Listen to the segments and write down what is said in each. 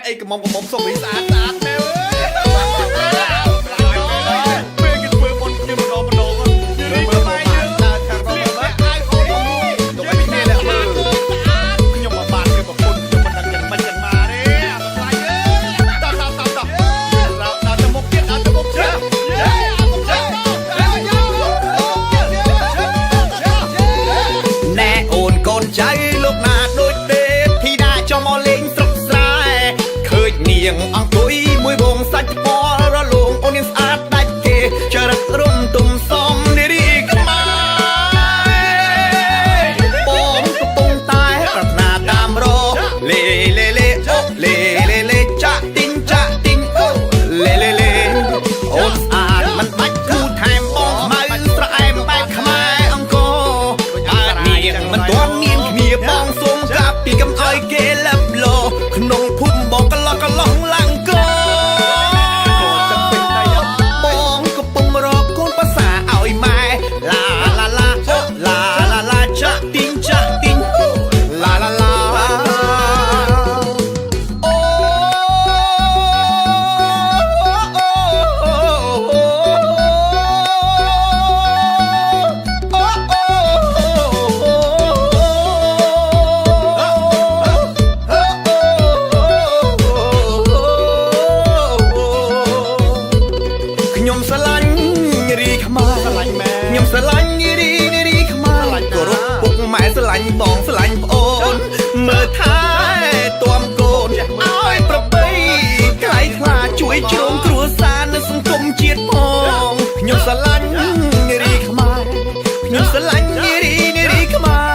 ไอ้กระหม่อมส่งไปสะอาดแม่เว้ยเพื่อนกันเพื่อนคนกินมันนอนยืนทำไมยืนเรียกว่าไอ้ของมึงตรงนี้แม่แหละยมมาบานกันแบบคนยมมันดังมันยังมาเนี่ยอะไรตับเราจะมกเกี้ยเราจะมกเชื่อแน่โอนก้นใจลูกนาโดยเด็ดที่ได้จอมอเล็งสกสายเคยเนียงอังตุยมวยวงสัจปอระลงโอนิสอาดได้เกจรักรุ่มตุ่มซอมดีดีขมายปองกระปงตายรัตนาตามรอเล่เล่เล่โอเล่เล่เล่จะติงโอเล่เล่เล่โอนสอาดมันบัดคู่แถมปองมาตระแอมไปขมายอังโกอาเนียงมันตัวเนียงเนียปองทรงกับปีกำอ้อยเกลับโลขนมพุ่มบอกกันลอกกันลองลังโกปองก็ปงรอกคนภาษาเอาไอ้ไม้ลาลาลาลาลาลาจะติงลาลาลาโอ้ยมสลันรีขมายมสลันรีขมายก็รบปุกหมายสลันบองสลันโอนเมื่อท้ายตัวมโกนอ้อยประเบยไก่คลาช่วยโจมครัวสารในสังคมเจียดมองยมสลันรีขมายมสลันรีขมาย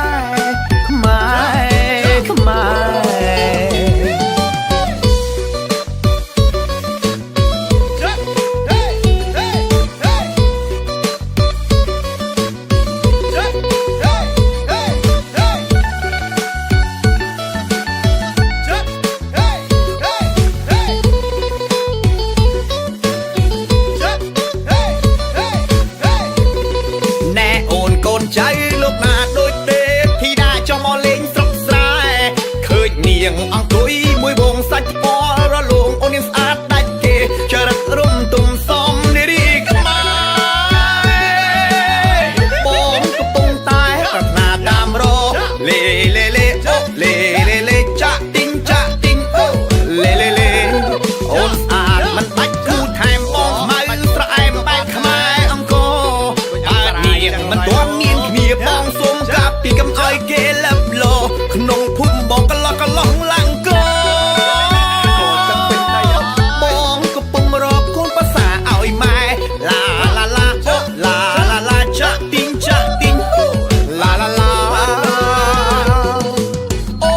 แน่โอนโกนใจลูกนาโดยเด็ดที่ได้จอมอเล็งสกสายเคยเนียงอังตุยมวยวงสัจปอระลงโอนิสอาดได้เกจรักรุ่มตุ่มซอมดีดีขมายปองกระปงตายรัตนาตามรอเล่เล่เล่โอเล่เล่เล่จะติงโอเล่เล่เล่โอนสอาดมันบัดคู่แถมปองมาตระแอมไปขมายอังโกอาเนียงมันตัวเนียงเนียปองสมกับปีกำอ้อยเกลับโลขนมพุ่มบอกกันลอกกันลองลังโกปองก็ปงรอกคนภาษาเอาไอ้ไม้ลาลาลาโอลาลาลาจะติงโอลาลาลาโอ้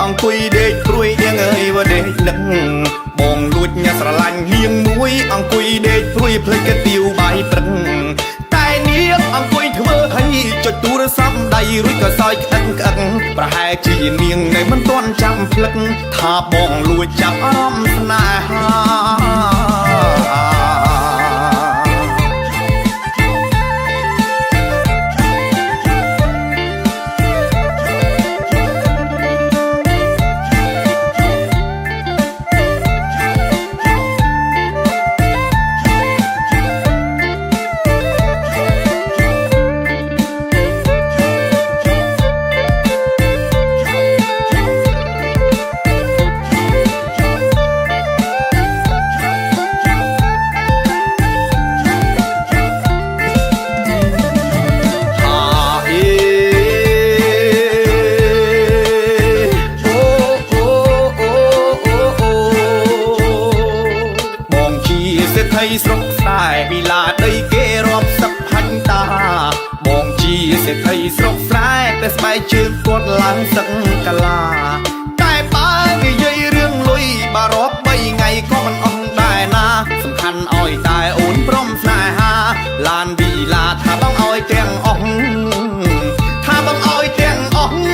អង្គុយដេកព្រួយនាងអើយវដេកនឹងបងលួចញ៉ាស្រឡាញ់លៀងមួយអង្គុយដេកព្រួយភ្លេចកាទៀវបាយព្រឹងតែនាងអង្គុយធ្វើឲ្យចុចទូរស័ព្ទដៃរួចក៏សើចក្អឹកប្រហែលជានាងនៅមិនទាន់ចាំភ្លឹកថាបងលួចចាប់អារម្មណ៍ស្នេហា เ រីគេរាប់សិបហាញ់តាបងជាសេដ្ឋីស្រុកស្រែតែស្បែកជើងគាត់ឡើងសឹកកាឡាតែបើនិយាយរឿងលុយបារាប់3ថ្ងៃក៏មិនអស់ដែរណាសំខាន់ឲ្យតែអូនព្រមស្នេហាឡានវីឡាថាបងឲ្យទាំងអស់ថាបងឲ្យទាំងអស់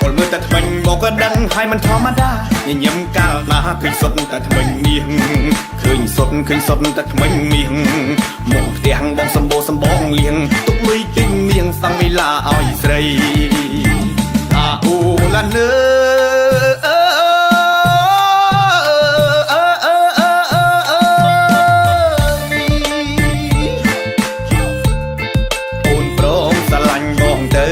ពលមើលតែថ្មិញមកក៏ដឹងហើយមិនធម្មតាញញឹមកាលណាឃើញសុទ្ធតែថ្មិញមាសឃើញសុទ្ធតែថ្មិញមាសមកផ្ទះបងសម្បូរសម្បងលៀងទុកលុយទិញនាងសង្វីឡាឲ្យស្រីអាអូឡានើអូនព្រមស្រឡាញ់បងទៅ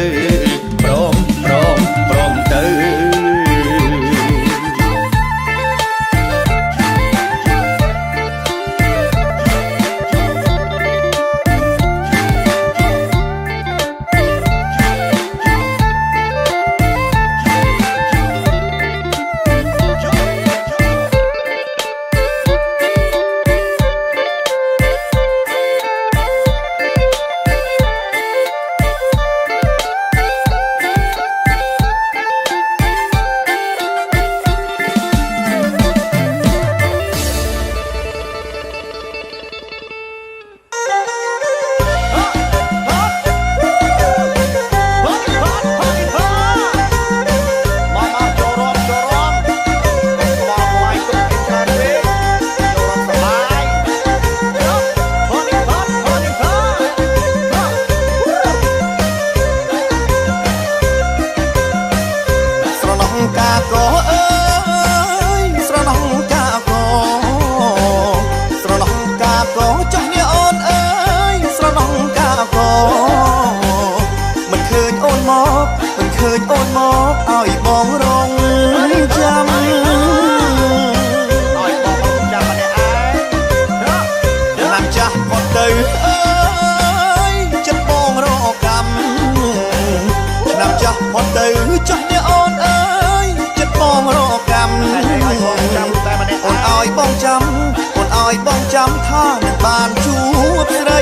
បងចាំថានឹងបានជួបស្រី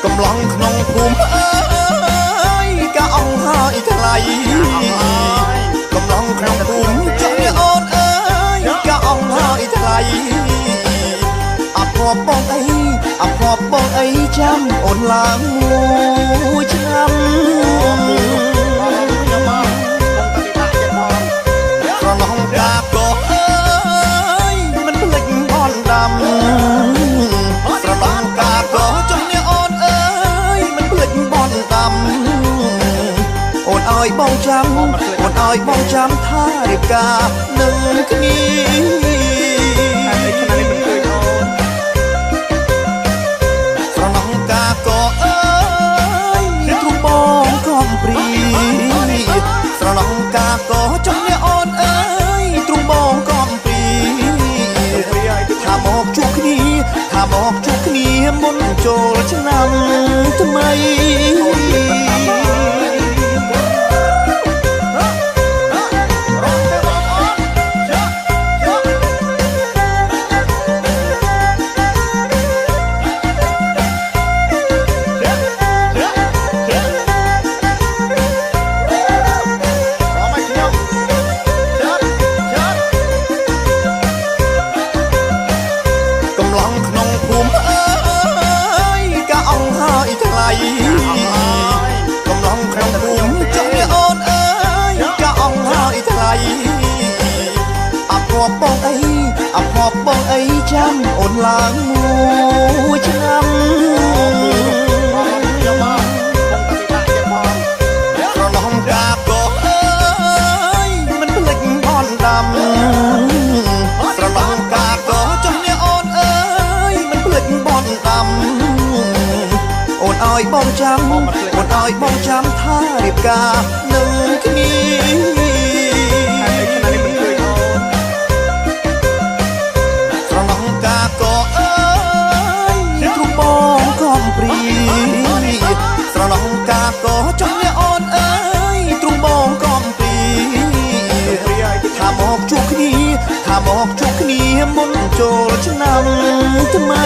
កំឡុងក្នុងភូមិចុះនេះអូនអើយកាអង្គហើយថ្លៃអភ័ព្វបងអីចាំអូនឡើងមួយឆ្នាំស្រណោះកាក៏អើយមិនភ្លេចបនដាំស្រណោះកាក៏ចុះនេះអូនអើយមិនភ្លេចបនដាំអូនឲ្យបងចាំថារៀបការនឹងគ្នាស្រណោះកាក៏អើយទ្រូបងកំព្រីស្រណោះកាក៏ចុះនេះអូនអើយទ្រូបងកំព្រីថាមកជួបគ្នាមុនចូលឆ្នាំថ្មី រាប់បងអីអភ័ព្វបងអីចាំអូនឡើងមួយឆ្នាំប្រឡំកាបក៏អើយមិនភ្លេចបនដាំប្រឡំកាបក៏ចុះអ្នកអូនអើយមិនភ្លេចបនដាំអូនឲ្យបងចាំអូនឲ្យបងចាំថារៀបការនឹងគ្នាស្រឡំកាបក៏អើយទ្រូងបងកំព្រីស្រឡំកាបក៏ចុះអ្នកអូនអើយទ្រូងបងកំព្រីថាមកជួបគ្នាថាមកជួបគ្នាមុនចូលឆ្នាំថ្មី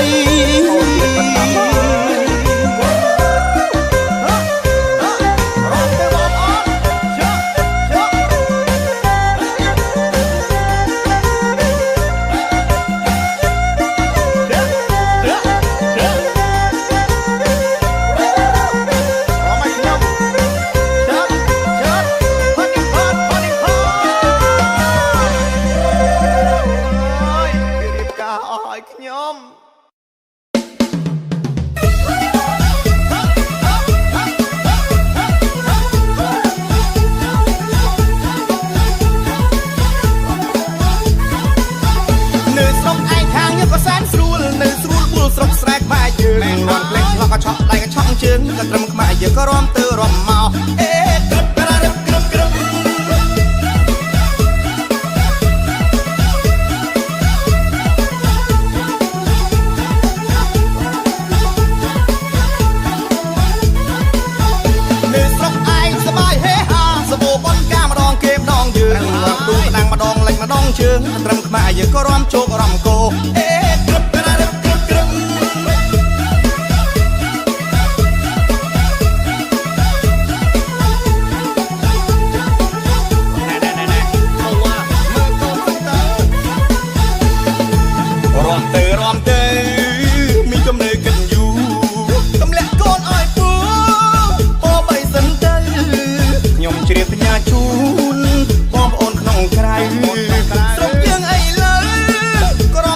ក៏ឆក់ដៃក៏ឆក់ជើងក៏ត្រឹមក្បែរយើងក៏រំទៅរំមកអេក្រឹបក្រឹបក្រឹបក្រឹបនៅស្រុកឯងសបាយហេហាសបោបនកាម្ដងគេម្ដងយើងទូស្ដាំងម្ដងលេចម្ដងជើងត្រឹមក្បែរយើងក៏រំជោករំគោអេក្រឹបក្រឹបក្រឹបក្រឹបជូនបងប្អូនក្នុងក្រៅស្រុកយើងអីលើក៏រ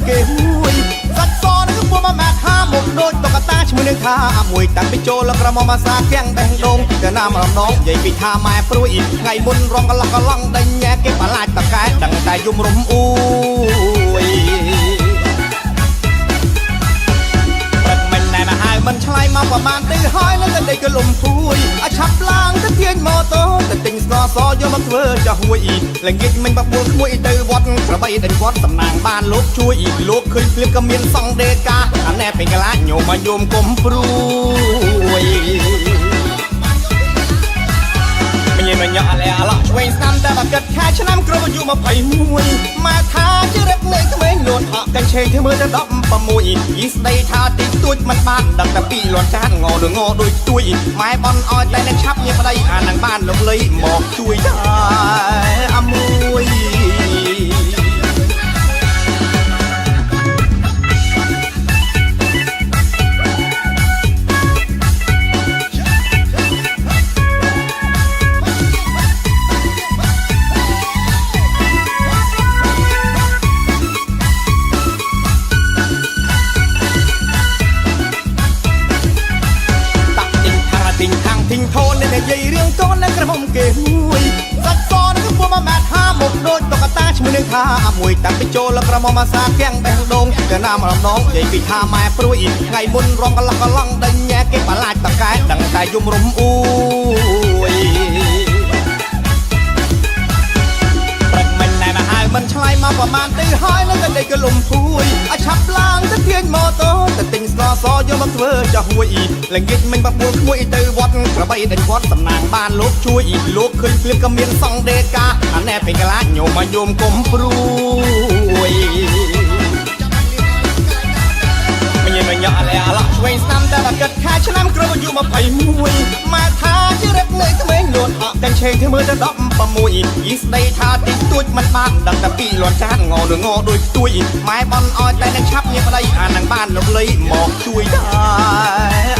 គេមួយសាច់សនឹងពោះមកម៉ាក់ហាមកដូចតុកតាឈ្មោះនឹងថាមួយតាំងពីចូលក្រមុំអាសាគាំងបេះដូងទៅណាមរំដងនិយាយពីថាម៉ែព្រួយថ្ងៃមុនរងកន្លះកន្លងដេញញ៉ែគេបលាចតកែដឹងតែយំរំអួយមិនឆ្លៃមកប្រមាណទៅហើយនៅតែក៏លំភួយឲ្យឆាប់ឡើងទៅទាញម៉ូតូទៅទិញស្ករសយកមកធ្វើចាស់ហួយល្ងាចមិញបបួលក្មួយទៅវត្តក្របីដេញវត្តសំណាងបានលោកជួយលោកឃើញភ្លៀងក៏មានសង្ដេកាអាណែពេញកលាញោមមកយមកុំព្រួយមិនញ៉ាំអលែអឡោឆ្វេងស្នាមតែបើគិតខែឆ្នាំគ្រប់អាយុ21ម៉ែថាជារឹកនៃក្មេងលួនហក់កាញ់ឆេងធ្វើមើលទៅ16យីស្ដីថាទីទួចមិនបានដឹងតែពីលួនចានងងដូចទួយម៉ែបនអោយតែនឹងឆាប់ញ៉ាំប្តីអានឹងបានលោកលីមកជួយដែរអាមួយទិញធូននៅនិយាយរឿងកូននៅក្រមុំគេមួយសាច់សនឹងពោះមកម៉ាក់ហាមកដូចតុកតាឈ្មោះនឹងថាមួយតាំងពីចូលក្រមុំអាសាគាំងបេះដូងទៅណាមរំដងនិយាយពីថាម៉ែព្រួយថ្ងៃមុនរងកន្លះកន្លងដេញញ៉ែគេបលាចតកែដឹងតែយំរំអួយមិនឆ្លៃមកប្រមាណទៅហើយនៅតែក៏លំភួយឲ្យឆាប់ឡើងទៅទាញម៉ូតូទៅទិញស្ករសយកមកធ្វើចាស់ហួយល្ងាចមិញបបួលក្មួយទៅវត្តក្របីដេញវត្តសំណាងបានលោកជួយលោកឃើញភ្លៀងក៏មានសង្ដេកាអាណែពេញកលាញោមមកយមកុំព្រួយមិនញ៉ាំអលែអឡោឆ្វេងស្នាមតែបើគិតខែឆ្នាំគ្រប់អាយុ21ម៉ែថាជារឹកនៃក្មេងលួនហក់កាញ់ឆេងធ្វើមើលទៅ16យីស្ដីថាទីទួចមិនបានដឹងតែពីលួនចានងងដូចទួយម៉ែបនអោយតែនឹងឆាប់ញ៉ាំប្តីអានឹងបានលោកលីមកជួយដែរ